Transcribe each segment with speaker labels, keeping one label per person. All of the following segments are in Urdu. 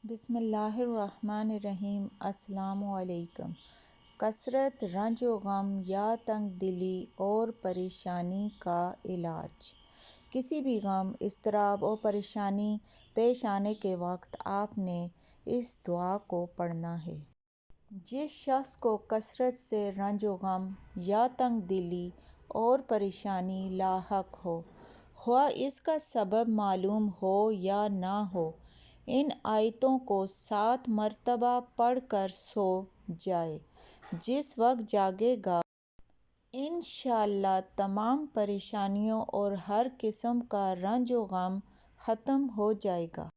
Speaker 1: بسم اللہ الرحمن الرحیم۔ السلام علیکم۔ کثرت رنج و غم یا تنگ دلی اور پریشانی کا علاج۔ کسی بھی غم، اضطراب اور پریشانی پیش آنے کے وقت آپ نے اس دعا کو پڑھنا ہے۔ جس شخص کو کثرت سے رنج و غم یا تنگ دلی اور پریشانی لاحق ہو، خواہ اس کا سبب معلوم ہو یا نہ ہو، ان آیتوں کو 7 مرتبہ پڑھ کر سو جائے۔ جس وقت جاگے گا انشاءاللہ تمام پریشانیوں اور ہر قسم کا رنج و غم ختم ہو جائے گا۔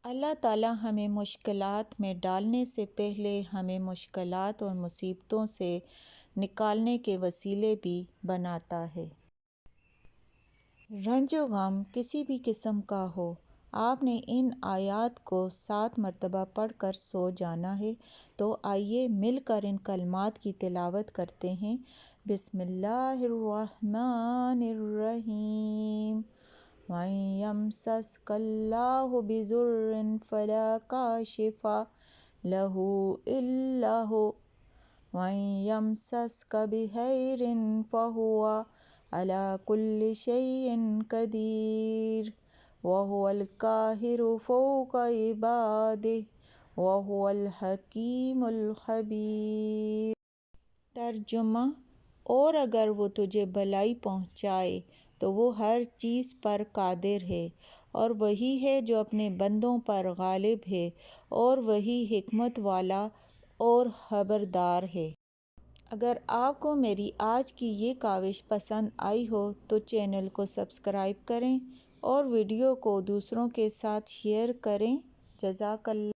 Speaker 1: اللہ تعالیٰ ہمیں مشکلات میں ڈالنے سے پہلے ہمیں مشکلات اور مصیبتوں سے نکالنے کے وسیلے بھی بناتا ہے۔ رنج و غم کسی بھی قسم کا ہو، آپ نے ان آیات کو 7 مرتبہ پڑھ کر سو جانا ہے۔ تو آئیے مل کر ان کلمات کی تلاوت کرتے ہیں۔ بسم اللہ الرحمن الرحیم۔ وَإِن يَمْسَسْكَ اللَّهُ بِضُرٍّ فَلَا كَاشِفَ لَهُ إِلَّا هُوَ وَإِن يَمْسَسْكَ بِخَيْرٍ فَهُوَ عَلَى كُلِّ شَيْءٍ قَدِيرٌ وَهُوَ الْقَاهِرُ فَوْقَ عِبَادِهِ وَهُوَ الْحَكِيمُ الْخَبِيرُ۔ ترجمہ: اور اگر وہ تجھے بھلائی پہنچائے تو وہ ہر چیز پر قادر ہے، اور وہی ہے جو اپنے بندوں پر غالب ہے، اور وہی حکمت والا اور خبردار ہے۔ اگر آپ کو میری آج کی یہ کاوش پسند آئی ہو تو چینل کو سبسکرائب کریں اور ویڈیو کو دوسروں کے ساتھ شیئر کریں۔ جزاک اللہ۔